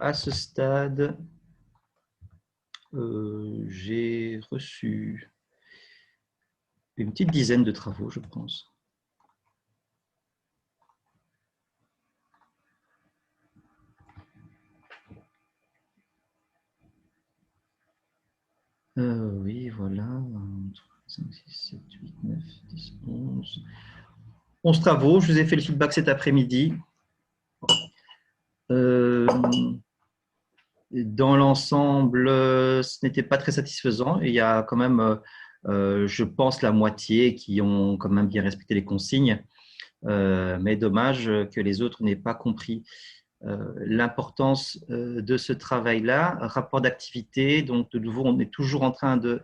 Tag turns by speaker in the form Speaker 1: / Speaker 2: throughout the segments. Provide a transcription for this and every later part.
Speaker 1: à ce stade, j'ai reçu une petite dizaine de travaux, je pense. Oui, voilà. 5, 6, 7, 8, 9, 10, 11. 11 travaux. Je vous ai fait le feedback cet après-midi. Dans l'ensemble, ce n'était pas très satisfaisant. Et il y a quand même, je pense, la moitié qui ont quand même bien respecté les consignes. Mais dommage que les autres n'aient pas compris l'importance de ce travail-là. Rapport d'activité, donc de nouveau, on est toujours en train de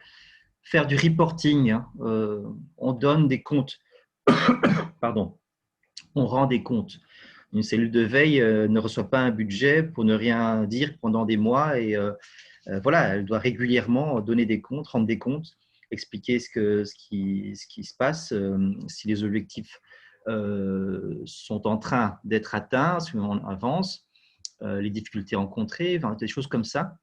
Speaker 1: faire du reporting. On donne des comptes, pardon, on rend des comptes. Une cellule de veille ne reçoit pas un budget pour ne rien dire pendant des mois et voilà, elle doit régulièrement donner des comptes, rendre des comptes, expliquer ce qui se passe, si les objectifs sont en train d'être atteints, si on avance, les difficultés rencontrées, enfin, des choses comme ça.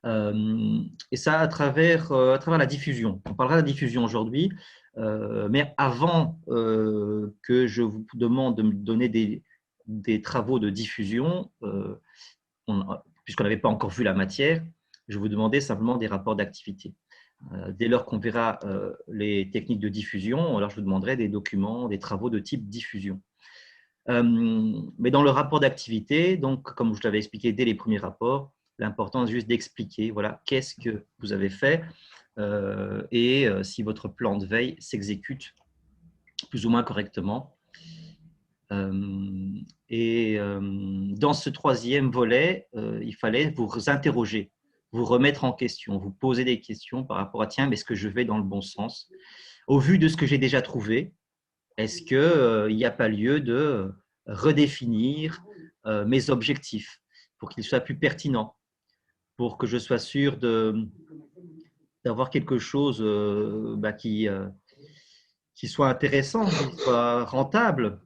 Speaker 1: Et ça à travers la diffusion. On parlera de la diffusion aujourd'hui, mais avant que je vous demande de me donner des travaux de diffusion, puisqu'on n'avait pas encore vu la matière, je vous demandais simplement des rapports d'activité. Dès lors qu'on verra les techniques de diffusion, alors je vous demanderai des documents, des travaux de type diffusion. Mais dans le rapport d'activité, donc, comme je l'avais expliqué dès les premiers rapports, l'important est juste d'expliquer voilà, qu'est-ce que vous avez fait et si votre plan de veille s'exécute plus ou moins correctement. Et dans ce troisième volet, il fallait vous interroger, vous remettre en question, vous poser des questions par rapport à tiens, mais est-ce que je vais dans le bon sens? Au vu de ce que j'ai déjà trouvé, est-ce qu'il n'y a pas lieu de redéfinir mes objectifs pour qu'ils soient plus pertinents, pour que je sois sûr d'avoir quelque chose qui soit intéressant, qui soit rentable?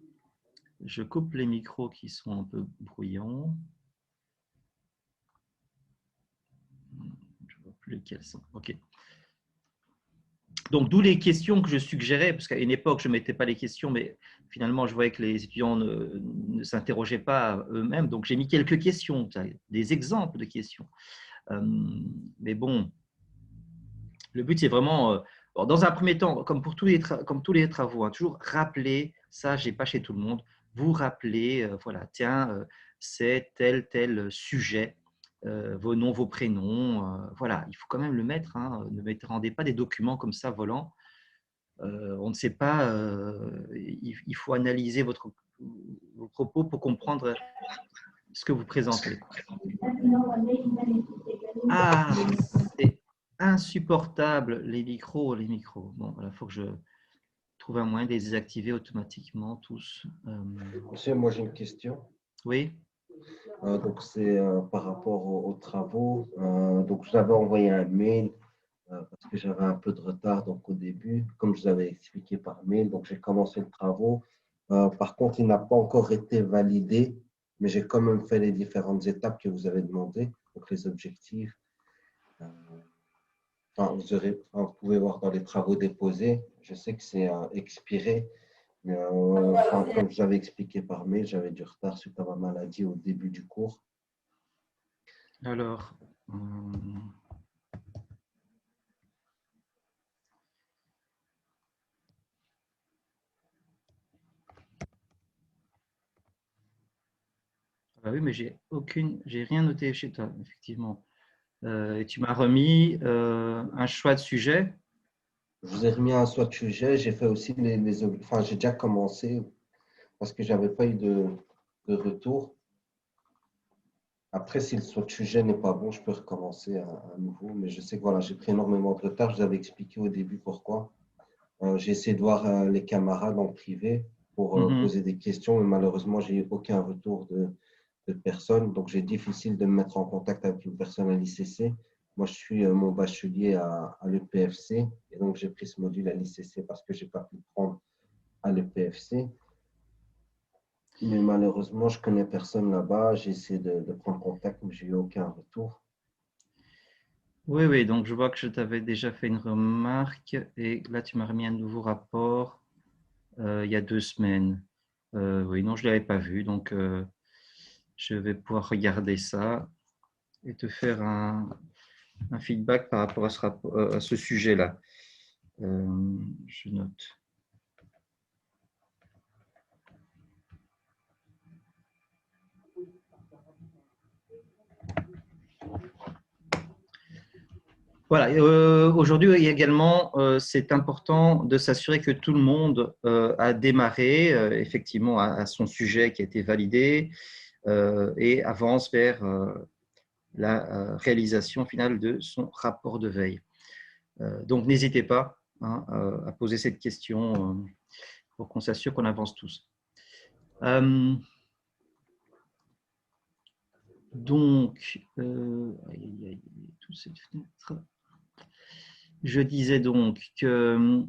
Speaker 1: Je coupe les micros qui sont un peu bruyants. Je ne vois plus lesquels sont. OK. Donc, d'où les questions que je suggérais, parce qu'à une époque, je ne mettais pas les questions, mais finalement, je voyais que les étudiants ne s'interrogeaient pas eux-mêmes. Donc, j'ai mis quelques questions, des exemples de questions. Mais bon, le but, c'est vraiment, dans un premier temps, comme tous les travaux, hein, toujours rappeler, ça, je n'ai pas chez tout le monde, vous rappeler, voilà, tiens, c'est tel sujet, vos noms, vos prénoms, voilà, il faut quand même le mettre, hein, ne rendez pas des documents comme ça volants. On ne sait pas, il faut analyser vos propos pour comprendre ce que vous présentez. Ah, c'est insupportable, les micros, les micros. Bon, il faut que je trouve un moyen de les désactiver automatiquement tous.
Speaker 2: Monsieur, moi j'ai une question.
Speaker 1: Oui,
Speaker 2: Donc c'est par rapport aux travaux. Donc je vous avais envoyé un mail parce que j'avais un peu de retard donc au début, comme je vous avais expliqué par mail. Donc j'ai commencé le travaux. Par contre, il n'a pas encore été validé, mais j'ai quand même fait les différentes étapes que vous avez demandées, donc les objectifs. Euh, enfin, vous pouvez voir dans les travaux déposés. Je sais que c'est expiré. Mais, enfin, comme je vous avais expliqué par mail, j'avais du retard suite à ma maladie au début du cours.
Speaker 1: alors, ah oui, mais j'ai rien noté chez toi, effectivement. Et tu m'as remis un choix de sujet.
Speaker 2: Je vous ai remis un soit de sujet. J'ai fait aussi enfin, j'ai déjà commencé parce que j'avais pas eu de retour. Après, si le soit de sujet n'est pas bon, je peux recommencer à nouveau. Mais je sais que voilà, j'ai pris énormément de retard. Je vous avais expliqué au début pourquoi. J'ai essayé de voir les camarades en privé pour
Speaker 1: Mhm.
Speaker 2: poser des questions, mais malheureusement, j'ai eu aucun retour de personne. Donc, j'ai difficile de me mettre en contact avec une personne à l'ICC. Moi, je suis mon bachelier à l'EPFC et donc j'ai pris ce module à l'ICC parce que je n'ai pas pu le prendre à l'EPFC. Mais malheureusement, je connais personne là-bas. J'ai essayé de prendre contact, mais j'ai eu aucun retour.
Speaker 1: Oui, oui, donc je vois que je t'avais déjà fait une remarque et là tu m'as remis un nouveau rapport il y a 2 semaines. Oui, non, je ne l'avais pas vu, donc je vais pouvoir regarder ça et te faire un feedback par rapport à ce sujet-là. Je note. Voilà, aujourd'hui également, c'est important de s'assurer que tout le monde a démarré effectivement à son sujet qui a été validé et avance vers la réalisation finale de son rapport de veille. Donc n'hésitez pas hein, à poser cette question pour qu'on s'assure qu'on avance tous. Donc, toute cette fenêtre. Je disais donc que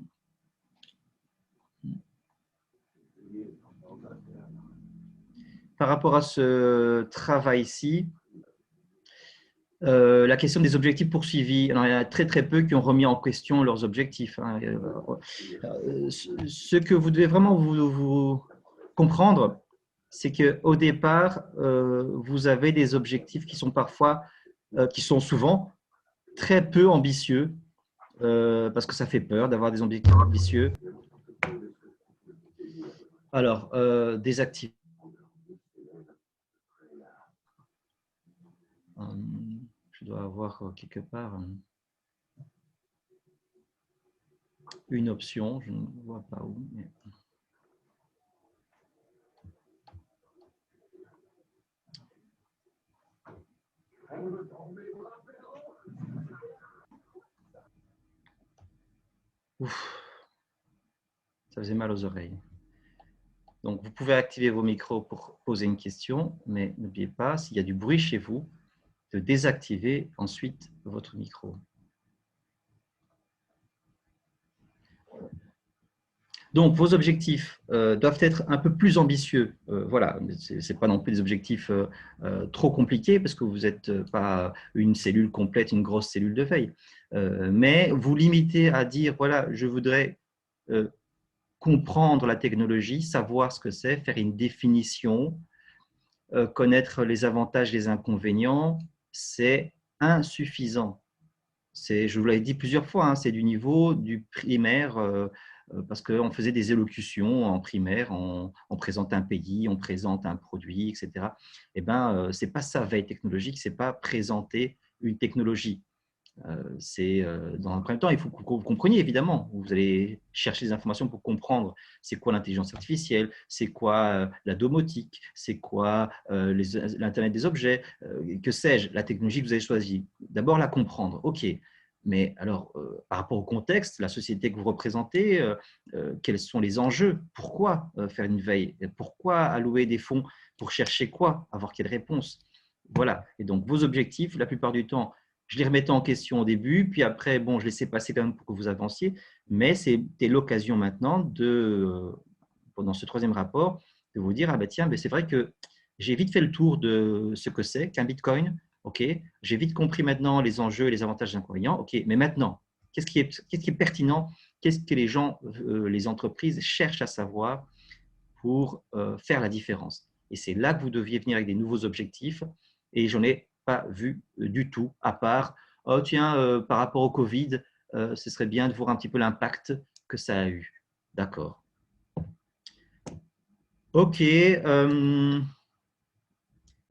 Speaker 1: par rapport à ce travail-ci, la question des objectifs poursuivis, alors, il y en a très très peu qui ont remis en question leurs objectifs. Hein. Ce que vous devez vraiment vous comprendre, c'est qu'au départ, vous avez des objectifs qui sont parfois, qui sont souvent très peu ambitieux, parce que ça fait peur d'avoir des objectifs ambitieux. Alors, désactiver. Je dois avoir quelque part une option, je ne vois pas où. Mais... Ouf, ça faisait mal aux oreilles. Donc, vous pouvez activer vos micros pour poser une question, mais n'oubliez pas, s'il y a du bruit chez vous, de désactiver ensuite votre micro. Donc, vos objectifs doivent être un peu plus ambitieux. Voilà, ce n'est pas non plus des objectifs trop compliqués parce que vous n'êtes pas une cellule complète, une grosse cellule de veille. Mais vous limitez à dire, voilà, je voudrais comprendre la technologie, savoir ce que c'est, faire une définition, connaître les avantages, les inconvénients, c'est insuffisant. Je vous l'avais dit plusieurs fois, hein, c'est du niveau du primaire, parce qu'on faisait des élocutions en primaire, on présente un pays, on présente un produit, etc. Eh bien, ce n'est pas ça, veille technologique, ce n'est pas présenter une technologie. Dans un premier temps, il faut que vous compreniez, évidemment. Vous allez chercher des informations pour comprendre c'est quoi l'intelligence artificielle, c'est quoi la domotique, c'est quoi l'Internet des objets, que sais-je, la technologie que vous avez choisie. D'abord, la comprendre. OK. Mais alors, par rapport au contexte, la société que vous représentez, quels sont les enjeux? Pourquoi faire une veille? Pourquoi allouer des fonds? Pour chercher quoi? Avoir quelle réponse? Voilà. Et donc, vos objectifs, la plupart du temps, je les remettais en question au début, puis après, bon, je laissais passer quand même pour que vous avanciez, mais c'était l'occasion maintenant pendant ce troisième rapport, de vous dire, ah ben tiens, ben c'est vrai que j'ai vite fait le tour de ce que c'est qu'un Bitcoin, ok, j'ai vite compris maintenant les enjeux et les avantages et les inconvénients, ok, mais maintenant, qu'est-ce qui est pertinent, qu'est-ce que les gens, les entreprises cherchent à savoir pour faire la différence. Et c'est là que vous deviez venir avec des nouveaux objectifs. Et j'en ai pas vu du tout, à part, oh tiens, par rapport au Covid, ce serait bien de voir un petit peu l'impact que ça a eu. D'accord. OK.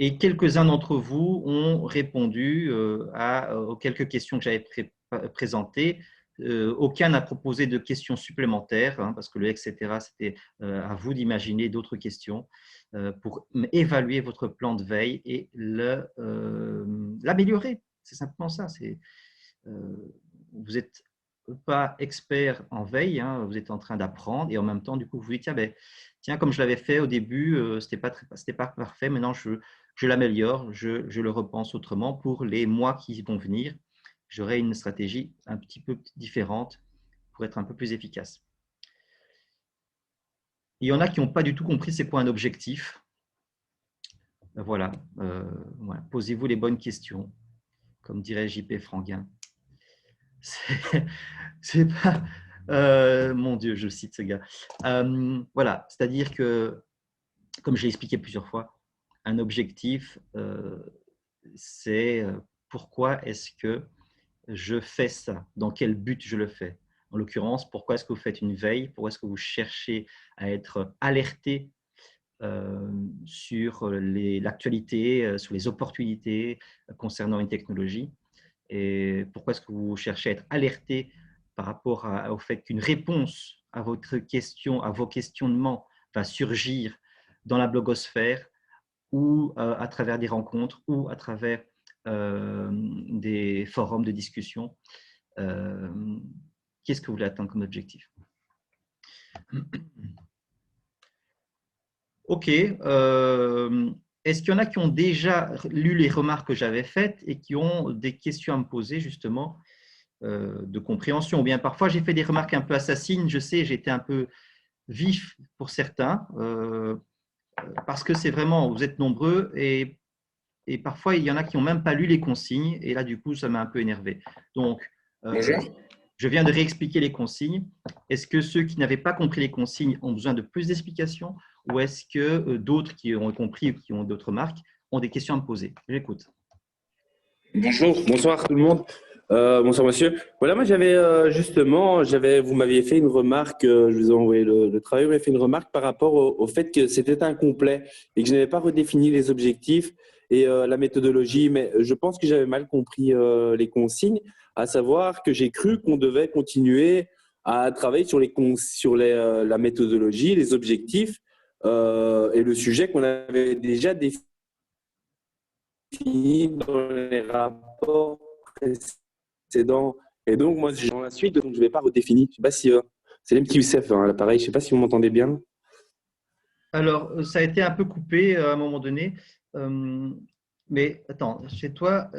Speaker 1: Et quelques-uns d'entre vous ont répondu aux quelques questions que j'avais présentées. Aucun n'a proposé de questions supplémentaires, hein, parce que le etc., c'était à vous d'imaginer d'autres questions pour évaluer votre plan de veille et l'améliorer. C'est simplement ça. Vous n'êtes pas expert en veille, hein, vous êtes en train d'apprendre et en même temps, du coup, vous vous dites, tiens, comme je l'avais fait au début, ce n'était pas parfait, maintenant je l'améliore, je le repense autrement. Pour les mois qui vont venir, j'aurai une stratégie un petit peu différente pour être un peu plus efficace. Il y en a qui n'ont pas du tout compris c'est quoi un objectif. Voilà, voilà. Posez-vous les bonnes questions, comme dirait JP Franguin. C'est pas… mon Dieu, je cite ce gars. Voilà, c'est-à-dire que, comme je l'ai expliqué plusieurs fois, un objectif, c'est pourquoi est-ce que je fais ça, dans quel but je le fais. En l'occurrence, pourquoi est-ce que vous faites une veille, pourquoi est-ce que vous cherchez à être alerté sur l'actualité, sur les opportunités concernant une technologie, et pourquoi est-ce que vous cherchez à être alerté par rapport au fait qu'une réponse à votre question, à vos questionnements va surgir dans la blogosphère ou à travers des rencontres ou à travers des forums de discussion. Qu'est-ce que vous voulez atteindre comme objectif? Ok. Est-ce qu'il y en a qui ont déjà lu les remarques que j'avais faites et qui ont des questions à me poser justement de compréhension? Ou bien parfois j'ai fait des remarques un peu assassines, je sais, j'ai été un peu vif pour certains, parce que c'est vraiment, vous êtes nombreux et parfois il y en a qui n'ont même pas lu les consignes et là du coup ça m'a un peu énervé. Donc,
Speaker 3: Bonjour.
Speaker 1: je viens de réexpliquer les consignes. Est-ce que ceux qui n'avaient pas compris les consignes ont besoin de plus d'explications ou est-ce que d'autres qui ont compris ou qui ont d'autres marques ont des questions à me poser? J'écoute.
Speaker 3: Bonjour, bonsoir tout le monde. Bonsoir monsieur. Voilà, moi j'avais justement, vous m'aviez fait une remarque, je vous ai envoyé le travail, vous m'avez fait une remarque par rapport au fait que c'était incomplet et que je n'avais pas redéfini les objectifs et la méthodologie, mais je pense que j'avais mal compris les consignes, à savoir que j'ai cru qu'on devait continuer à travailler sur la méthodologie, les objectifs et le sujet qu'on avait déjà défini dans les rapports précédents. Et donc, moi, dans la suite, donc, je ne vais pas redéfinir. Je ne sais pas si c'est l'MT Youssef, hein, l'appareil. Je ne sais pas si vous m'entendez bien.
Speaker 1: Alors, ça a été un peu coupé à un moment donné. Mais attends, chez toi,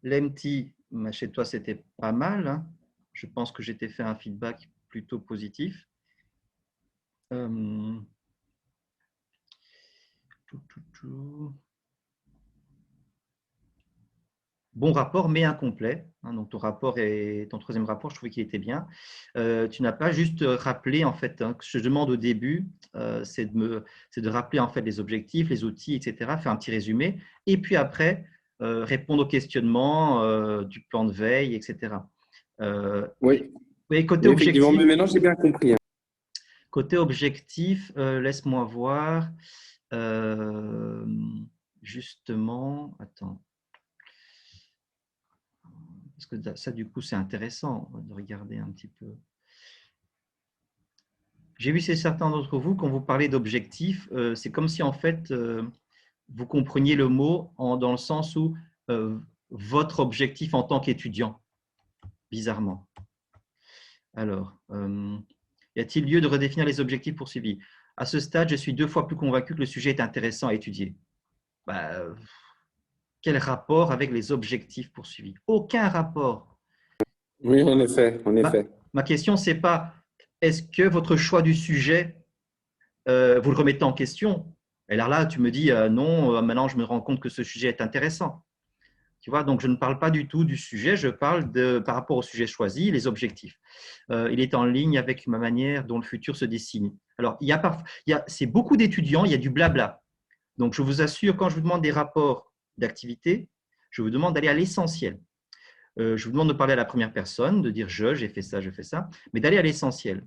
Speaker 1: l'MT, chez toi, c'était pas mal, hein. Je pense que j'étais fait un feedback plutôt positif. Bon rapport, mais incomplet. Donc, ton troisième rapport, je trouvais qu'il était bien. Tu n'as pas juste rappelé, en fait, ce que je demande au début, c'est de rappeler en fait les objectifs, les outils, etc., faire un petit résumé, et puis après, répondre aux questionnements du plan de veille, etc.
Speaker 3: Oui.
Speaker 1: Et côté
Speaker 3: Oui, effectivement,
Speaker 1: objectif,
Speaker 3: mais maintenant, j'ai bien compris.
Speaker 1: côté objectif, laisse-moi voir. Justement, attends. Parce que ça, du coup, c'est intéressant de regarder un petit peu. J'ai vu chez certains d'entre vous, quand vous parlez d'objectifs, c'est comme si en fait, vous compreniez le mot dans le sens où votre objectif en tant qu'étudiant, bizarrement. Alors, y a-t-il lieu de redéfinir les objectifs poursuivis? À ce stade, je suis 2 fois plus convaincu que le sujet est intéressant à étudier. Quel rapport avec les objectifs poursuivis? Aucun rapport.
Speaker 3: Oui, en effet, en effet.
Speaker 1: Ma question, c'est pas est-ce que votre choix du sujet, vous le remettez en question? Et alors là, tu me dis non, maintenant je me rends compte que ce sujet est intéressant. Tu vois, donc je ne parle pas du tout du sujet, je parle par rapport au sujet choisi, les objectifs. Il est en ligne avec ma manière dont le futur se dessine. Alors, c'est beaucoup d'étudiants, il y a du blabla. Donc, je vous assure, quand je vous demande des rapports d'activité, je vous demande d'aller à l'essentiel. Je vous demande de parler à la première personne, de dire j'ai fait ça, je fais ça, mais d'aller à l'essentiel.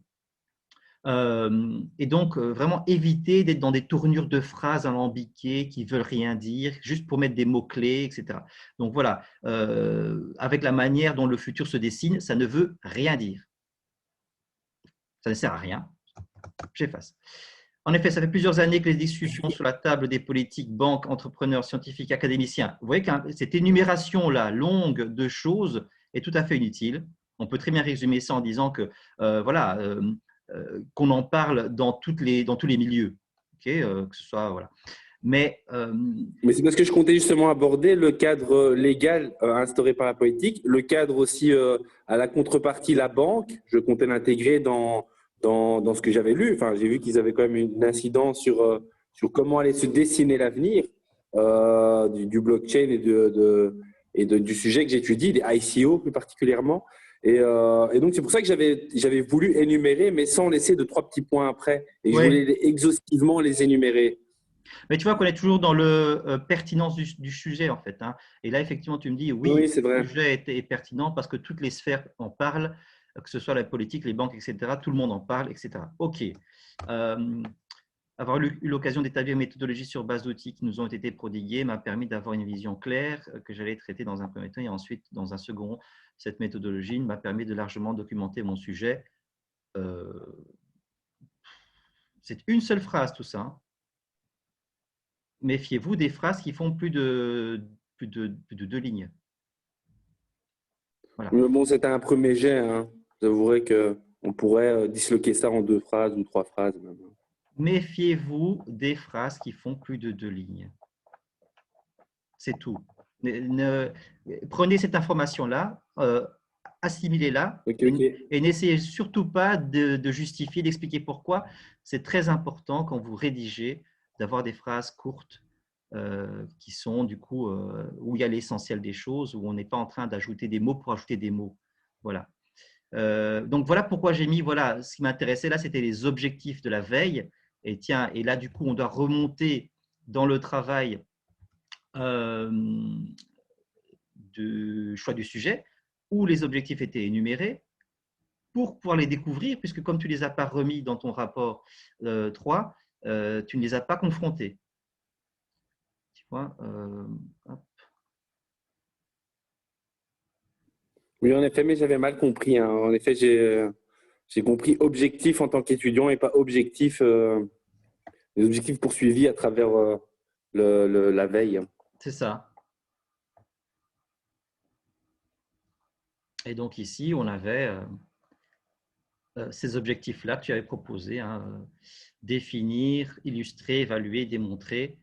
Speaker 1: Et donc, vraiment éviter d'être dans des tournures de phrases alambiquées qui ne veulent rien dire, juste pour mettre des mots-clés, etc. Donc voilà, avec la manière dont le futur se dessine, ça ne veut rien dire. Ça ne sert à rien. J'efface. En effet, ça fait plusieurs années que les discussions sur la table des politiques, banques, entrepreneurs, scientifiques, académiciens, vous voyez que cette énumération-là longue de choses est tout à fait inutile. On peut très bien résumer ça en disant que voilà, qu'on en parle dans tous les milieux, okay, que ce soit voilà. Mais
Speaker 3: c'est parce que je comptais justement aborder le cadre légal instauré par la politique, le cadre aussi à la contrepartie, la banque. Je comptais l'intégrer dans dans ce que j'avais lu. Enfin, j'ai vu qu'ils avaient quand même une incidence sur comment allait se dessiner l'avenir du blockchain du sujet que j'étudie, des ICO plus particulièrement. Et donc, c'est pour ça que j'avais voulu énumérer, mais sans laisser de 3 petits points après. Et je
Speaker 1: Oui.
Speaker 3: voulais exhaustivement les énumérer.
Speaker 1: Mais tu vois qu'on est toujours dans le pertinence du sujet, en fait. Hein. Et là, effectivement, tu me dis, oui,
Speaker 3: Oui, c'est
Speaker 1: le
Speaker 3: vrai.
Speaker 1: sujet est pertinent parce que toutes les sphères en parlent, que ce soit la politique, les banques, etc. Tout le monde en parle, etc. OK. Avoir eu l'occasion d'établir une méthodologie sur base d'outils qui nous ont été prodigués m'a permis d'avoir une vision claire que j'allais traiter dans un premier temps et ensuite, dans un second, cette méthodologie m'a permis de largement documenter mon sujet. C'est une seule phrase, tout ça. Hein. Méfiez-vous des phrases qui font plus de 2 lignes. Voilà.
Speaker 3: Mais bon, c'était un premier jet. Hein. J'avouerais qu'on pourrait disloquer ça en 2 phrases ou 3 phrases. Même.
Speaker 1: Méfiez-vous des phrases qui font plus de 2 lignes. C'est tout. Prenez cette information-là, assimilez-la
Speaker 3: Okay.
Speaker 1: et n'essayez surtout pas de justifier, d'expliquer pourquoi. C'est très important quand vous rédigez d'avoir des phrases courtes qui sont du coup où il y a l'essentiel des choses, où on n'est pas en train d'ajouter des mots pour ajouter des mots. Voilà. Donc voilà pourquoi j'ai mis, voilà, ce qui m'intéressait là, c'était les objectifs de la veille. Et tiens, et là du coup, on doit remonter dans le travail du choix du sujet, où les objectifs étaient énumérés pour pouvoir les découvrir, puisque comme tu ne les as pas remis dans ton rapport 3, tu ne les as pas confrontés. Tu vois,
Speaker 3: Oui, en effet, mais j'avais mal compris. Hein. En effet, j'ai compris objectif en tant qu'étudiant et pas objectif, les objectifs poursuivis à travers la veille.
Speaker 1: c'est ça. Et donc ici, on avait ces objectifs-là que tu avais proposés, hein, définir, illustrer, évaluer, démontrer.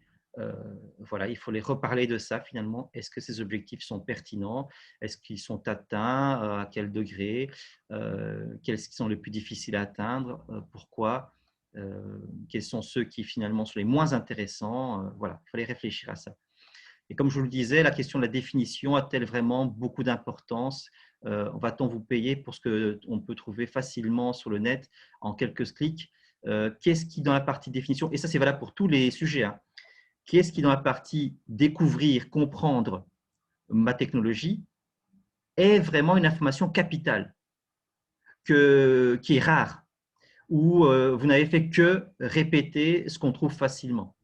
Speaker 1: Voilà, il faut les reparler de ça finalement. Est-ce que ces objectifs sont pertinents? Est-ce qu'ils sont atteints? À quel degré? Quels sont les plus difficiles à atteindre? Pourquoi? Quels sont ceux qui finalement sont les moins intéressants? Voilà, il fallait réfléchir à ça. Et comme je vous le disais, la question de la définition a-t-elle vraiment beaucoup d'importance? Va-t-on vous payer pour ce qu'on peut trouver facilement sur le net en quelques clics? Qu'est-ce qui, dans la partie définition, et ça c'est valable pour tous les sujets, hein, qu'est-ce qui, dans la partie découvrir, comprendre ma technologie, est vraiment une information capitale, qui est rare, où vous n'avez fait que répéter ce qu'on trouve facilement.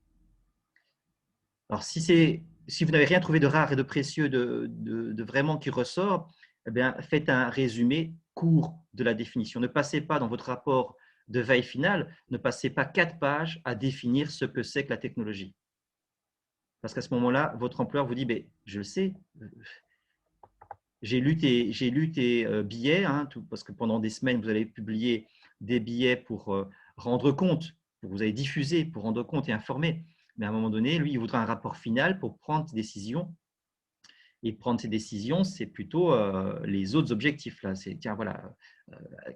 Speaker 1: Alors, si vous n'avez rien trouvé de rare et de précieux, de vraiment qui ressort, eh bien, faites un résumé court de la définition. Ne passez pas dans votre rapport de veille finale, ne passez pas 4 pages à définir ce que c'est que la technologie. Parce qu'à ce moment-là, votre employeur vous dit, ben, je le sais, j'ai lu tes billets, hein, parce que pendant des semaines, vous allez publier des billets pour rendre compte, vous allez diffuser pour rendre compte et informer. Mais à un moment donné, lui, il voudra un rapport final pour prendre ses décisions. Et prendre ses décisions, c'est plutôt les autres objectifs. Là. C'est, tiens, voilà,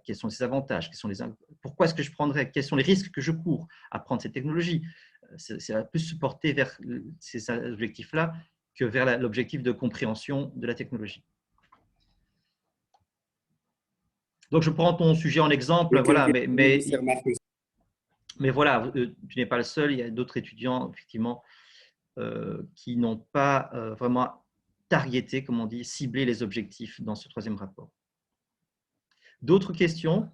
Speaker 1: quels sont les avantages, pourquoi est-ce que je prendrais, quels sont les risques que je cours à prendre cette technologie. C'est plus se porter vers ces objectifs-là que vers l'objectif de compréhension de la technologie. Donc, je prends ton sujet en exemple, voilà, mais voilà, tu n'es pas le seul, il y a d'autres étudiants, effectivement, qui n'ont pas vraiment targeté, comme on dit, ciblé les objectifs dans ce troisième rapport. D'autres questions?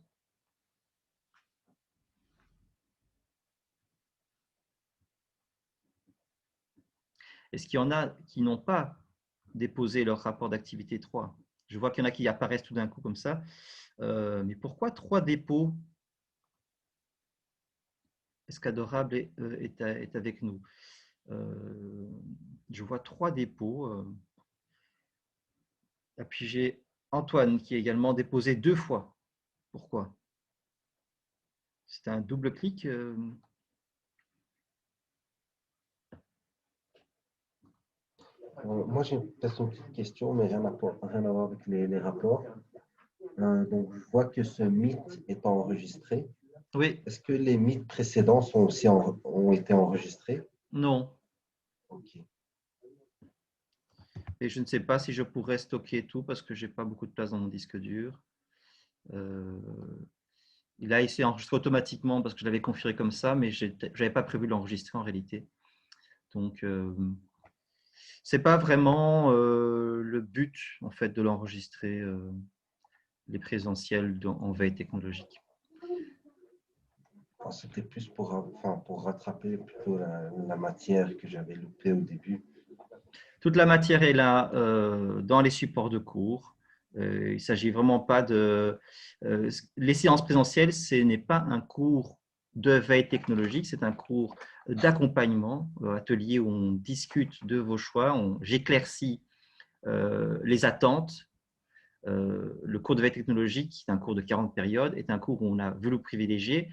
Speaker 1: Est-ce qu'il y en a qui n'ont pas déposé leur rapport d'activité 3? Je vois qu'il y en a qui apparaissent tout d'un coup comme ça. Mais pourquoi 3 dépôts? Est-ce qu'Adorable est avec nous? Je vois 3 dépôts. Et puis j'ai Antoine qui a également déposé 2 fois. Pourquoi? C'est un double clic.
Speaker 2: Moi, j'ai peut-être une petite question, mais rien à voir avec les rapports. Donc, je vois que ce mythe est enregistré.
Speaker 1: Oui,
Speaker 2: Est-ce que les mythes précédents ont été enregistrés?
Speaker 1: non.
Speaker 2: Ok.
Speaker 1: Et je ne sais pas si je pourrais stocker tout parce que j'ai pas beaucoup de place dans mon disque dur. Euh, il a essayé d'enregistrer automatiquement parce que je l'avais configuré comme ça, mais je n'avais pas prévu de l'enregistrer en réalité. Donc, c'est pas vraiment le but en fait de l'enregistrer, les présentiels en veille technologique.
Speaker 2: Enfin, c'était plus pour rattraper plutôt la matière que j'avais loupée au début.
Speaker 1: Toute la matière est là dans les supports de cours. Il ne s'agit vraiment pas de… les séances présentielles, ce n'est pas un cours de veille technologique, c'est un cours d'accompagnement, atelier où on discute de vos choix, j'éclaircis les attentes. Le cours de veille technologique, qui est un cours de 40 périodes, est un cours où on a voulu privilégier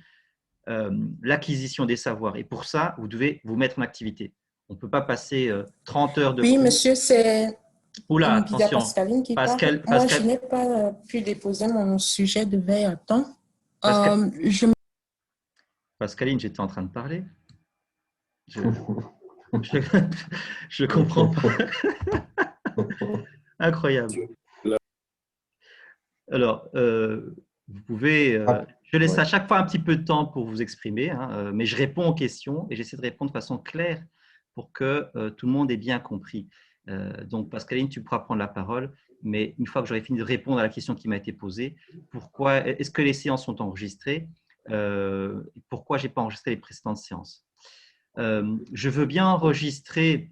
Speaker 1: l'acquisition des savoirs. Et pour ça, vous devez vous mettre en activité. On ne peut pas passer 30 heures de
Speaker 4: Oui,
Speaker 1: cours.
Speaker 4: monsieur, c'est
Speaker 1: Oula,
Speaker 4: Bida
Speaker 1: attention.
Speaker 4: Pascaline qui parle. Moi, je n'ai pas pu déposer mon sujet de veille à temps.
Speaker 1: Pascaline, j'étais en train de parler. Je comprends pas. Incroyable. Alors, vous pouvez… je laisse à chaque fois un petit peu de temps pour vous exprimer, hein, mais je réponds aux questions et j'essaie de répondre de façon claire pour que tout le monde ait bien compris. Donc, Pascaline, tu pourras prendre la parole, mais une fois que j'aurai fini de répondre à la question qui m'a été posée, pourquoi est-ce que les séances sont enregistrées? Pourquoi je n'ai pas enregistré les précédentes séances? Je veux bien enregistrer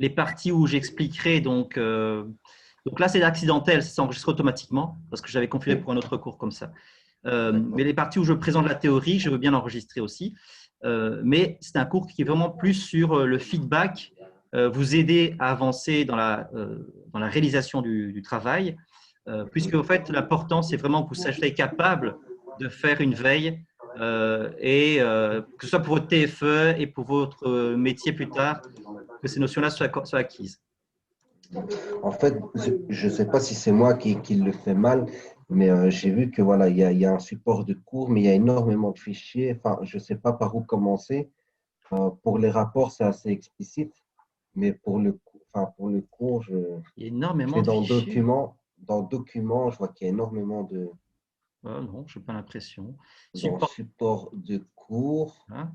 Speaker 1: les parties où j'expliquerai donc… donc là, c'est accidentel, ça s'enregistre automatiquement parce que j'avais configuré pour un autre cours comme ça. Mais les parties où je présente la théorie, je veux bien l'enregistrer aussi. Mais c'est un cours qui est vraiment plus sur le feedback, vous aider à avancer dans la réalisation du travail, puisque en fait, l'important, c'est vraiment que vous soyez capable de faire une veille que ce soit pour votre TFE et pour votre métier plus tard, que ces notions-là soient acquises.
Speaker 2: En fait, je ne sais pas si c'est moi qui le fais mal, mais j'ai vu que voilà, il y a un support de cours, mais il y a énormément de fichiers. Enfin, je ne sais pas par où commencer. Pour les rapports, c'est assez explicite, mais pour le cours,
Speaker 1: Il y a
Speaker 2: je
Speaker 1: énormément
Speaker 2: vais
Speaker 1: de fichiers.
Speaker 2: dans document, je vois qu'il y a énormément de
Speaker 1: Non, je n'ai pas l'impression.
Speaker 2: dans support de cours.
Speaker 1: Hein.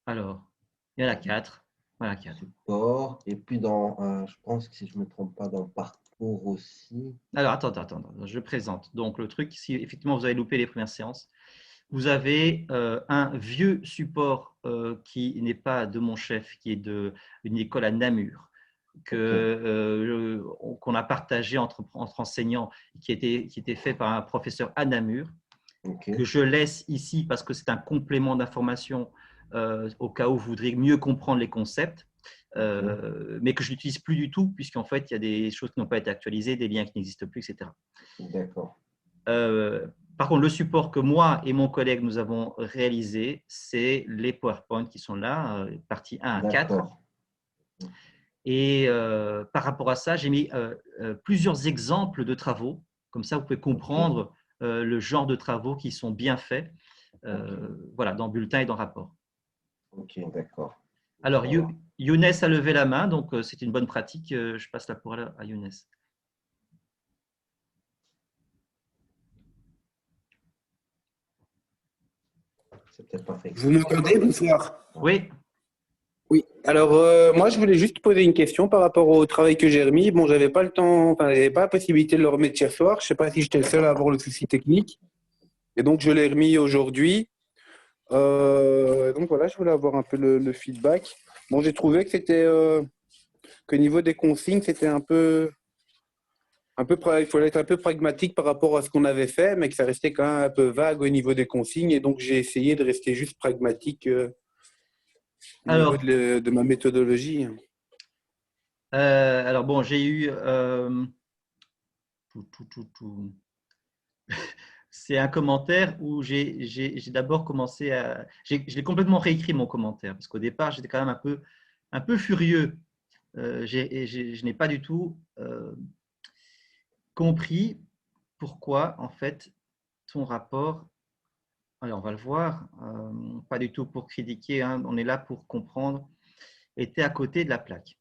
Speaker 1: Alors, il y en a 4. Voilà, 4.
Speaker 2: Support. Et puis je pense que si je ne me trompe pas, dans le parcours aussi.
Speaker 1: Alors, attends, je présente. Donc, le truc, si effectivement vous avez loupé les premières séances, vous avez un vieux support qui n'est pas de mon chef, qui est d'une école à Namur, qu'on a partagé entre enseignants, qui était fait par un professeur à Namur, que je laisse ici parce que c'est un complément d'information au cas où vous voudriez mieux comprendre les concepts. Mais que je n'utilise plus du tout, puisqu'en fait, il y a des choses qui n'ont pas été actualisées, des liens qui n'existent plus, etc.
Speaker 2: D'accord.
Speaker 1: Par contre, le support que moi et mon collègue nous avons réalisé, c'est les PowerPoint qui sont là, partie 1 à 4. Et par rapport à ça, j'ai mis plusieurs exemples de travaux. Comme ça, vous pouvez comprendre le genre de travaux qui sont bien faits voilà, dans bulletin et dans rapport.
Speaker 2: Ok, d'accord.
Speaker 1: Alors, Younes a levé la main, donc c'est une bonne pratique. Je passe la parole à Younes.
Speaker 2: C'est peut-être pas fait.
Speaker 3: Vous m'entendez? Bonsoir.
Speaker 1: Oui.
Speaker 3: Oui. Alors, moi, je voulais juste poser une question par rapport au travail que j'ai remis. Bon, j'avais pas le temps, enfin, j'avais pas la possibilité de le remettre hier soir. Je sais pas si j'étais le seul à avoir le souci technique. Et donc, je l'ai remis aujourd'hui. Donc, voilà, je voulais avoir un peu le feedback. Bon, j'ai trouvé que c'était, qu'au niveau des consignes, c'était il fallait être un peu pragmatique par rapport à ce qu'on avait fait, mais que ça restait quand même un peu vague au niveau des consignes. Et donc, j'ai essayé de rester juste pragmatique au niveau de ma méthodologie.
Speaker 1: Alors bon, j'ai eu… C'est un commentaire où j'ai d'abord commencé à… Je l'ai complètement réécrit mon commentaire, parce qu'au départ, j'étais quand même un peu furieux. Je n'ai pas du tout compris pourquoi, en fait, ton rapport, alors on va le voir, pas du tout pour critiquer, hein, on est là pour comprendre, était à côté de la plaque.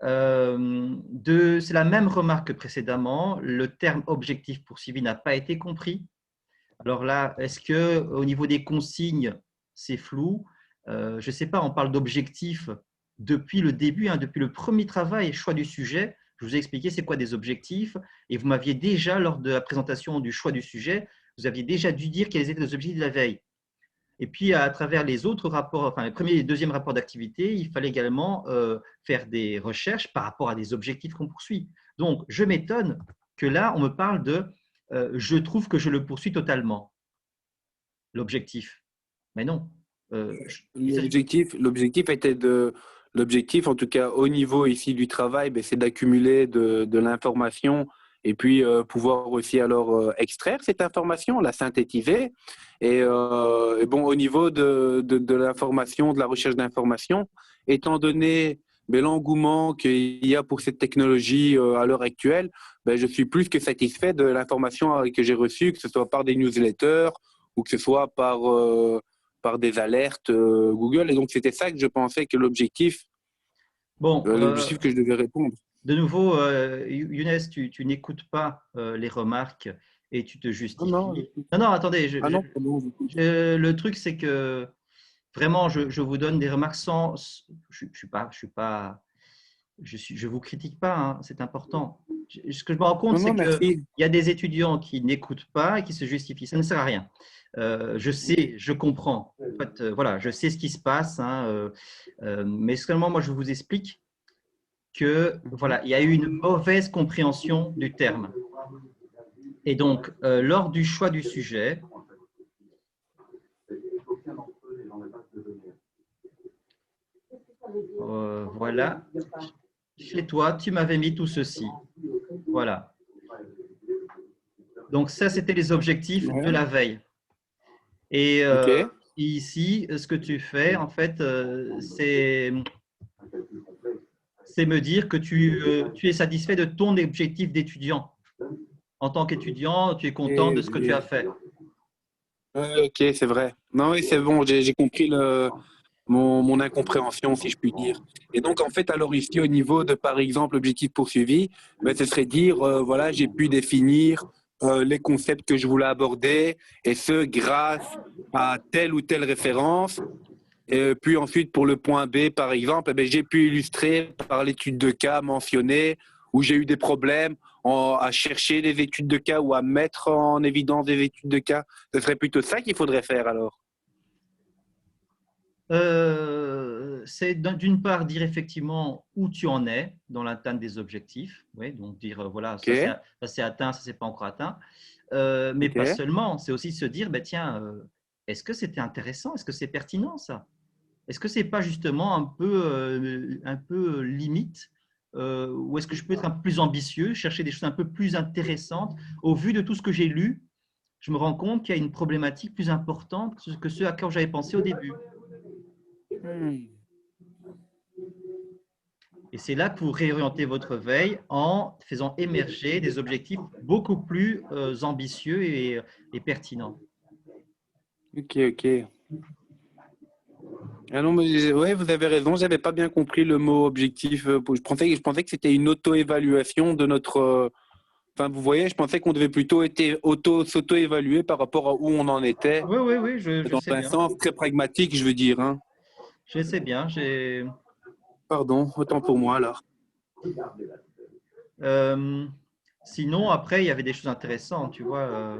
Speaker 1: C'est la même remarque que précédemment, le terme objectif poursuivi n'a pas été compris. Alors là, est-ce qu'au niveau des consignes, c'est flou? Je ne sais pas, on parle d'objectifs depuis le début, hein, depuis le premier travail, choix du sujet. Je vous ai expliqué c'est quoi des objectifs et vous m'aviez déjà, lors de la présentation du choix du sujet, vous aviez déjà dû dire quels étaient les objectifs de la veille. Et puis, à travers les autres rapports, enfin les premiers et deuxième rapports d'activité, il fallait également faire des recherches par rapport à des objectifs qu'on poursuit. Donc, je m'étonne que là, on me parle de je trouve que je le poursuis totalement, l'objectif. Mais non.
Speaker 3: L'objectif, en tout cas au niveau ici du travail, ben, c'est d'accumuler de l'information et puis pouvoir aussi alors extraire cette information, la synthétiser. Et bon, au niveau de l'information, de la recherche d'information, étant donné ben, l'engouement qu'il y a pour cette technologie à l'heure actuelle, ben, je suis plus que satisfait de l'information que j'ai reçue, que ce soit par des newsletters ou que ce soit par des alertes Google. Et donc, c'était ça que je pensais que l'objectif que je devais répondre.
Speaker 1: De nouveau, Younes, tu n'écoutes pas les remarques et tu te justifies. Non, attendez. Le truc, c'est que vraiment, je vous donne des remarques sans… Je vous critique pas, hein, c'est important. Ce que je me rends compte, c'est qu'il y a des étudiants qui n'écoutent pas et qui se justifient. Ça ne sert à rien. Je sais, je comprends. En fait, voilà, je sais ce qui se passe, hein, mais seulement moi, je vous explique que voilà, il y a eu une mauvaise compréhension du terme. Et donc, lors du choix du sujet, voilà, chez toi, tu m'avais mis tout ceci. Voilà. Donc, ça, c'était les objectifs de la veille. Et ici, ce que tu fais, en fait, c'est me dire que tu es satisfait de ton objectif d'étudiant. En tant qu'étudiant, tu es content de ce que tu as fait.
Speaker 3: Ok, c'est vrai. Non, oui, c'est bon, j'ai compris mon incompréhension, si je puis dire. Et donc, en fait, alors ici, au niveau de, par exemple, l'objectif poursuivi, ben, ce serait dire, voilà, j'ai pu définir les concepts que je voulais aborder, et ce, grâce à telle ou telle référence. Et puis ensuite, pour le point B, par exemple, eh bien, j'ai pu illustrer par l'étude de cas mentionnée où j'ai eu des problèmes à chercher des études de cas ou à mettre en évidence des études de cas. Ce serait plutôt ça qu'il faudrait faire alors.
Speaker 1: C'est d'une part dire effectivement où tu en es dans l'atteinte des objectifs. Oui, donc dire voilà,
Speaker 3: Okay.
Speaker 1: ça c'est atteint, ça c'est pas encore atteint. Mais pas seulement, c'est aussi se dire, bah, tiens, est-ce que c'était intéressant? Est-ce que c'est pertinent ça? Est-ce que c'est pas justement un peu limite ou est-ce que je peux être un peu plus ambitieux, chercher des choses un peu plus intéressantes? Au vu de tout ce que j'ai lu, je me rends compte qu'il y a une problématique plus importante que ce à quoi j'avais pensé au début. Et c'est là que vous réorientez votre veille en faisant émerger des objectifs beaucoup plus ambitieux et pertinents.
Speaker 3: Ok. Ah non, mais ouais, vous avez raison, j'avais pas bien compris le mot objectif. Je pensais que c'était une auto-évaluation de notre. Enfin, vous voyez, je pensais qu'on devait plutôt s'auto-évaluer par rapport à où on en était.
Speaker 1: Oui, je
Speaker 3: dans
Speaker 1: sais
Speaker 3: un
Speaker 1: bien.
Speaker 3: Sens très pragmatique, je veux dire. Hein.
Speaker 1: Je sais bien.
Speaker 3: Pardon, autant pour moi alors.
Speaker 1: Sinon, après, il y avait des choses intéressantes, tu vois.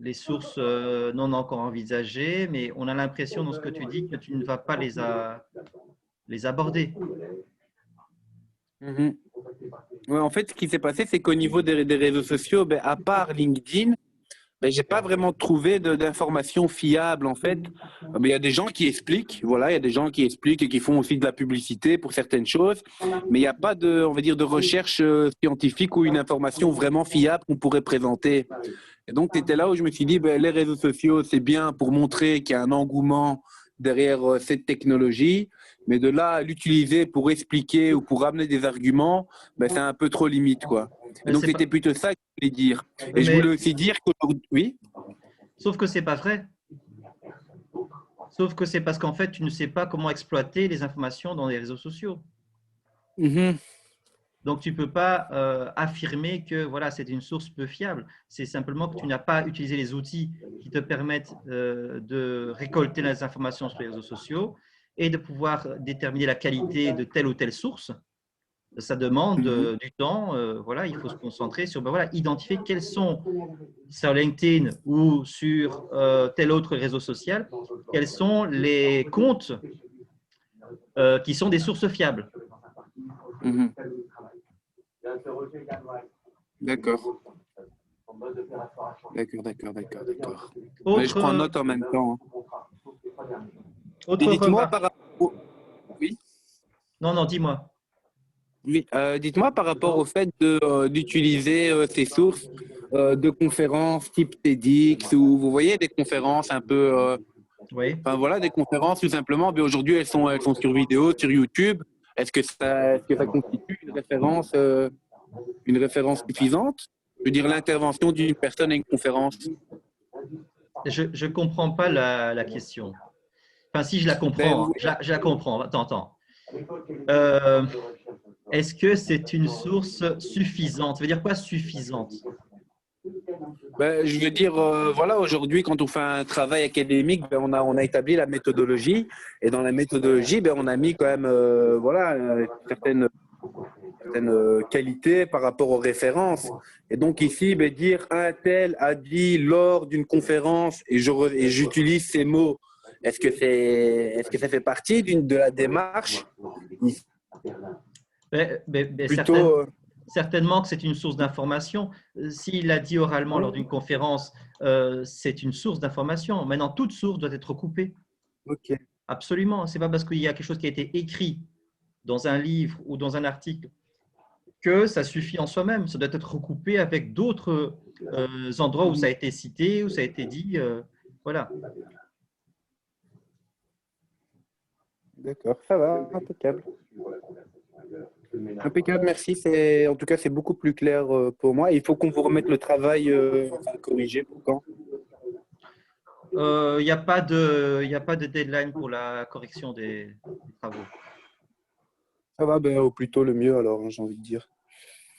Speaker 1: Les sources non encore envisagées, mais on a l'impression dans ce que tu dis que tu ne vas pas les aborder.
Speaker 3: Mm-hmm. Ouais, en fait, ce qui s'est passé, c'est qu'au niveau des réseaux sociaux, ben, à part LinkedIn, ben, j'ai pas vraiment trouvé d'informations fiables en fait. Mais il y a des gens qui expliquent, voilà, il y a des gens qui expliquent et qui font aussi de la publicité pour certaines choses, mais il n'y a pas de, on va dire, de recherche scientifique ou une information vraiment fiable qu'on pourrait présenter. Et donc c'était là où je me suis dit, ben, les réseaux sociaux c'est bien pour montrer qu'il y a un engouement derrière cette technologie, Mais de là à l'utiliser pour expliquer ou pour ramener des arguments, ben, c'est un peu trop limite, quoi. Et
Speaker 1: Mais
Speaker 3: donc,
Speaker 1: c'est pas-
Speaker 3: c'était plutôt ça que je voulais dire.
Speaker 1: Oui,
Speaker 3: Et je voulais
Speaker 1: mais
Speaker 3: aussi dire qu'aujourd'hui… Oui.
Speaker 1: sauf que c'est pas vrai. Sauf que c'est parce qu'en fait, tu ne sais pas comment exploiter les informations dans les réseaux sociaux.
Speaker 3: Mhm.
Speaker 1: Donc, tu ne peux pas affirmer que voilà, c'est une source peu fiable. C'est simplement que tu n'as pas utilisé les outils qui te permettent de récolter les informations sur les réseaux sociaux et de pouvoir déterminer la qualité de telle ou telle source. Ça demande
Speaker 3: Mhm.
Speaker 1: du temps. Voilà, il faut se concentrer sur ben voilà, identifier quels sont sur LinkedIn ou sur tel autre réseau social, quels sont les comptes qui sont des sources fiables.
Speaker 3: Mhm. D'accord. D'accord. Mais je prends
Speaker 1: Autre,
Speaker 3: note en même temps. Et
Speaker 1: autre
Speaker 3: dites-moi
Speaker 1: remarque.
Speaker 3: par rapport… Oui.
Speaker 1: Non, non, dis-moi.
Speaker 3: Oui, dites-moi par rapport au fait d'utiliser ces sources de conférences type TEDx ou vous voyez des conférences un peu,
Speaker 1: Oui.
Speaker 3: enfin voilà, des conférences tout simplement. Mais aujourd'hui, elles sont sur vidéo, sur YouTube. Est-ce que ça constitue une référence suffisante? Je veux dire, l'intervention d'une personne à une conférence.
Speaker 1: Je ne comprends pas la question. Enfin, si je la
Speaker 3: Ben,
Speaker 1: comprends,
Speaker 3: vous
Speaker 1: hein. Je la comprends. Attends, attends. Euh, Est-ce que c'est une source suffisante? Ça veut dire quoi suffisante?
Speaker 3: Ben, je veux dire, voilà, aujourd'hui, quand on fait un travail académique, ben, on a établi la méthodologie. Et dans la méthodologie, ben, on a mis quand même voilà, certaines qualités par rapport aux références. Et donc ici, ben, dire un tel a dit lors d'une conférence, et j'utilise ces mots, est-ce que ça fait partie de la démarche? Plutôt…
Speaker 1: Certainement que c'est une source d'information. S'il l'a dit oralement lors d'une conférence, c'est une source d'information. Maintenant, toute source doit être coupée.
Speaker 3: ok.
Speaker 1: Absolument. Ce n'est pas parce qu'il y a quelque chose qui a été écrit dans un livre ou dans un article que ça suffit en soi-même. Ça doit être recoupé avec d'autres endroits où ça a été cité, où ça a été dit. Voilà.
Speaker 3: D'accord, ça va, impeccable. Impeccable, merci. En tout cas, c'est beaucoup plus clair pour moi. Il faut qu'on vous remette le travail enfin, corrigé pour quand?
Speaker 1: Il n'y a pas de deadline pour la correction des travaux.
Speaker 3: Ça va, ben, au plus tôt le mieux alors, hein, j'ai envie de dire.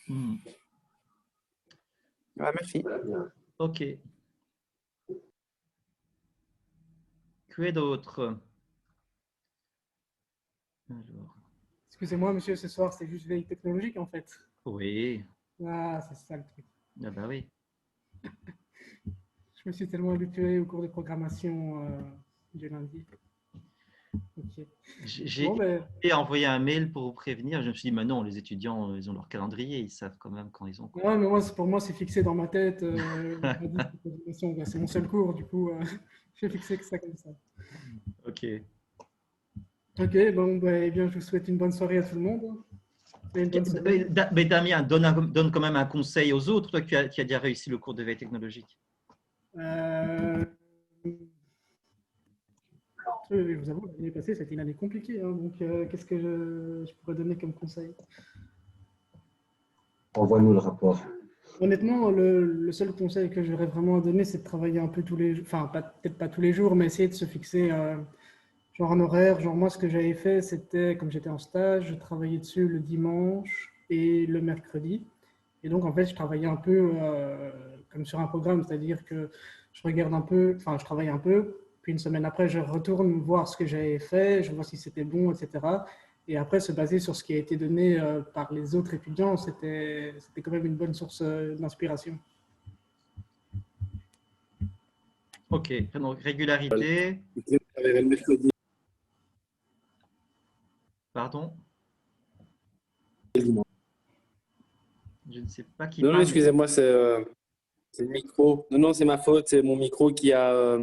Speaker 1: Hmm.
Speaker 3: Ah, merci.
Speaker 1: OK. Que d'autre? Alors,
Speaker 5: Excusez-moi, monsieur, ce soir, c'est juste veille technologique, en fait.
Speaker 1: oui.
Speaker 5: Ah, c'est ça le truc.
Speaker 1: Ah bah oui.
Speaker 5: Je me suis tellement habitué au cours de programmation du lundi. Ok.
Speaker 1: J'ai
Speaker 5: Bon, ben,
Speaker 1: envoyé un mail pour vous prévenir. Je me suis dit, mais non, les étudiants, ils ont leur calendrier, ils savent quand même quand ils ont cours.
Speaker 5: ouais, mais moi, pour moi, c'est fixé dans ma tête. C'est mon seul cours, du coup, j'ai fixé que ça comme ça.
Speaker 1: OK.
Speaker 5: Ok, bon, ben, eh bien, je vous souhaite une bonne soirée à tout le monde. Et une bonne semaine.
Speaker 1: Mais Damien, donne quand même un conseil aux autres, toi qui as déjà réussi le cours de veille technologique.
Speaker 5: Euh, je vous avoue, l'année passée, c'était une année compliquée. Hein, donc, qu'est-ce que je pourrais donner comme conseil?
Speaker 2: Envoie-nous le rapport.
Speaker 5: Honnêtement, le seul conseil que j'aurais vraiment à donner, c'est de travailler un peu tous les jours, enfin, peut-être pas tous les jours, mais essayer de se fixer genre un horaire. Genre, moi, ce que j'avais fait, c'était, comme j'étais en stage, je travaillais dessus le dimanche et le mercredi. Et donc, en fait, je travaillais un peu comme sur un programme, c'est-à-dire que je regarde un peu, enfin, je travaille un peu, puis une semaine après, je retourne voir ce que j'avais fait, je vois si c'était bon, etc. Et après, se baser sur ce qui a été donné par les autres étudiants, c'était quand même une bonne source d'inspiration.
Speaker 1: OK. Donc, régularité. Pardon? Je ne sais pas qui
Speaker 3: Non, non,
Speaker 1: parle, mais
Speaker 3: excusez-moi, c'est le micro. Non, non, c'est ma faute, c'est mon micro qui a…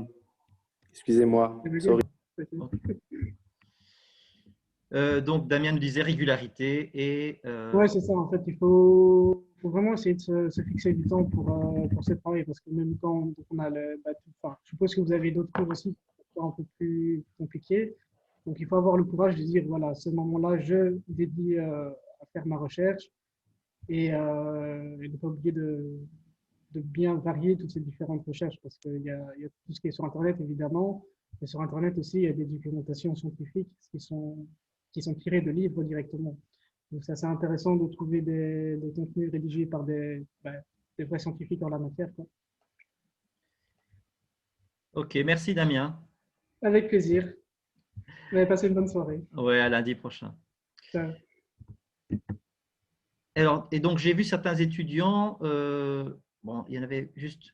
Speaker 3: Excusez-moi, sorry.
Speaker 1: donc Damien nous disait régularité et
Speaker 5: Ouais, c'est ça. En fait, faut vraiment essayer de se fixer du temps pour ce travail parce que même quand on a enfin, je suppose que vous avez d'autres cours aussi qui sont un peu plus compliqués. Donc, il faut avoir le courage de dire, voilà, à ce moment-là, je dédie à faire ma recherche et de ne pas oublier de bien varier toutes ces différentes recherches parce qu'il y a tout ce qui est sur Internet, évidemment, mais sur Internet aussi, il y a des documentations scientifiques qui sont tirées de livres directement. Donc, c'est assez intéressant de trouver des contenus rédigés par des vrais scientifiques en la matière, quoi.
Speaker 1: Ok, merci Damien.
Speaker 5: Avec plaisir. Vous avez passé une bonne soirée.
Speaker 1: Ouais, à lundi prochain.
Speaker 5: Ciao.
Speaker 1: Alors, et donc, j'ai vu certains étudiants, bon, il y en avait juste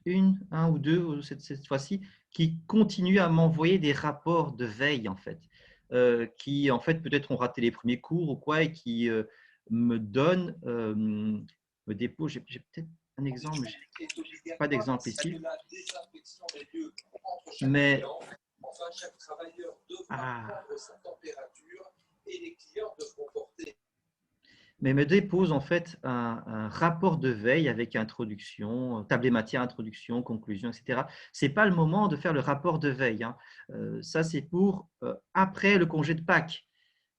Speaker 1: un ou deux cette fois-ci, qui continuent à m'envoyer des rapports de veille, en fait, qui, en fait, peut-être ont raté les premiers cours ou quoi, et qui me donnent, me déposent. J'ai peut-être un exemple, mais je n'ai pas d'exemple ici. Mais enfin, chaque travailleur devra prendre sa température et les clients devront porter. Mais me dépose en fait un rapport de veille avec introduction, table des matières, introduction, conclusion, etc. Ce n'est pas le moment de faire le rapport de veille, hein. Ça, c'est pour après le congé de Pâques.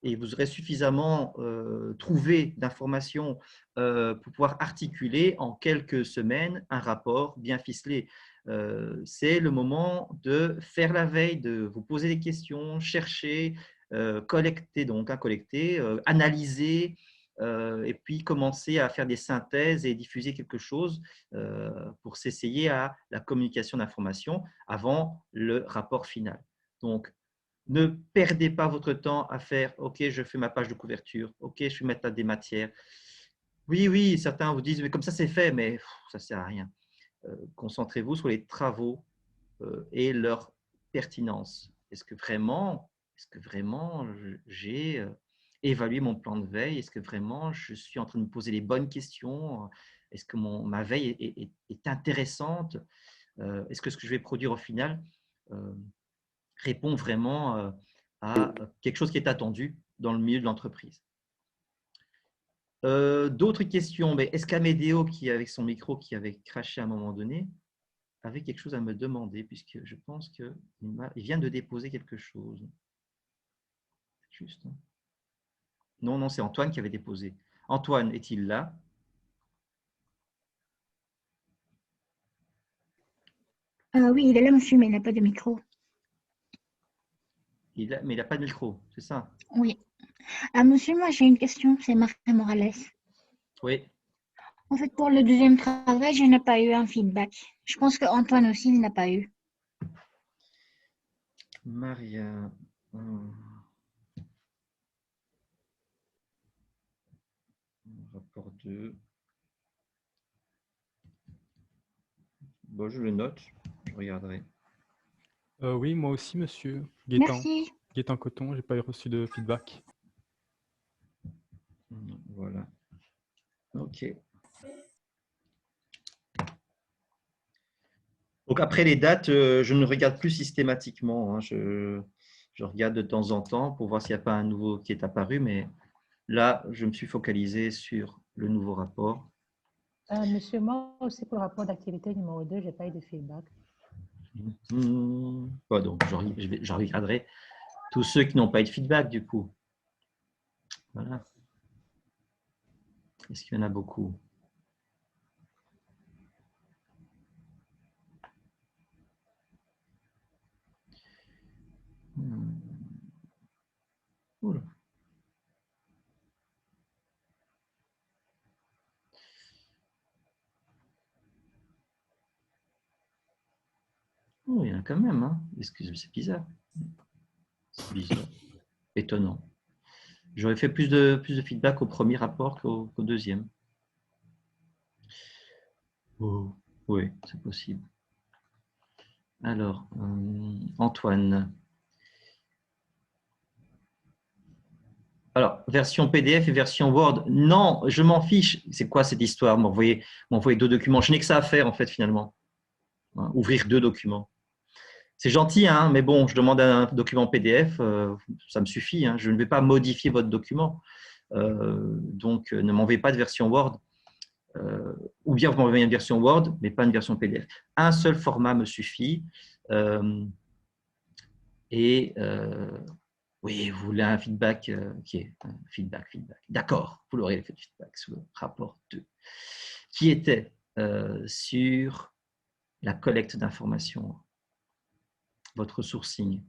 Speaker 1: Et vous aurez suffisamment trouvé d'informations pour pouvoir articuler en quelques semaines un rapport bien ficelé. C'est le moment de faire la veille, de vous poser des questions, chercher, collecter, analyser, et puis commencer à faire des synthèses et diffuser quelque chose pour s'essayer à la communication d'informations avant le rapport final. Donc, ne perdez pas votre temps à faire « Ok, je fais ma page de couverture. Ok, je vais mettre des matières. » Oui, oui, certains vous disent « Mais comme ça, c'est fait. » Mais ça ne sert à rien. Concentrez-vous sur les travaux et leur pertinence. Est-ce que vraiment j'ai évalué mon plan de veille? Est-ce que vraiment je suis en train de me poser les bonnes questions? Est-ce que ma veille est intéressante? Est-ce que ce que je vais produire au final répond vraiment à quelque chose qui est attendu dans le milieu de l'entreprise? D'autres questions? Est-ce qu'Amédéo, qui avec son micro qui avait craché à un moment donné, avait quelque chose à me demander, puisque je pense qu'il vient de déposer quelque chose. Juste. Non, non, c'est Antoine qui avait déposé. Antoine, est-il là?
Speaker 6: Oui, il est là, monsieur, mais il n'a pas de micro.
Speaker 1: Mais il n'a pas de micro, c'est ça?
Speaker 6: Oui. Monsieur, moi, j'ai une question, c'est Maria Morales.
Speaker 1: Oui.
Speaker 6: En fait, pour le deuxième travail, je n'ai pas eu un feedback. Je pense qu'Antoine aussi, il n'a pas eu.
Speaker 1: Maria. Rapport 2. Bon, je le note, je regarderai.
Speaker 7: Oui, moi aussi, monsieur Gaétan.
Speaker 6: Merci.
Speaker 7: Gaétan Coton, je n'ai pas reçu de feedback.
Speaker 1: Voilà. OK. Donc, après les dates, je ne regarde plus systématiquement, hein. Je regarde de temps en temps pour voir s'il n'y a pas un nouveau qui est apparu, mais là, je me suis focalisé sur le nouveau rapport.
Speaker 8: Monsieur, moi aussi, pour le rapport d'activité numéro 2, je n'ai pas eu de feedback.
Speaker 1: Donc, je regarderai tous ceux qui n'ont pas eu de feedback, du coup. Voilà. Est-ce qu'il y en a beaucoup? Oula. Oh, il y en a quand même, hein. Excusez-moi, c'est bizarre. C'est bizarre. Étonnant. J'aurais fait plus de feedback au premier rapport qu'au deuxième. Oh, oui, c'est possible. Alors, Antoine. Alors, version PDF et version Word. Non, je m'en fiche. C'est quoi cette histoire? M'envoyer 2 documents. Je n'ai que ça à faire, en fait, finalement. Hein, ouvrir 2 documents. C'est gentil, hein, mais bon, je demande un document PDF, ça me suffit, hein, je ne vais pas modifier votre document. Donc, ne m'envoyez pas de version Word. Ou bien vous m'envoyez une version Word, mais pas une version PDF. Un seul format me suffit. Oui, vous voulez un feedback, ok, un feedback. D'accord, vous l'aurez fait feedback sous le rapport 2, qui était sur la collecte d'informations, votre sourcing.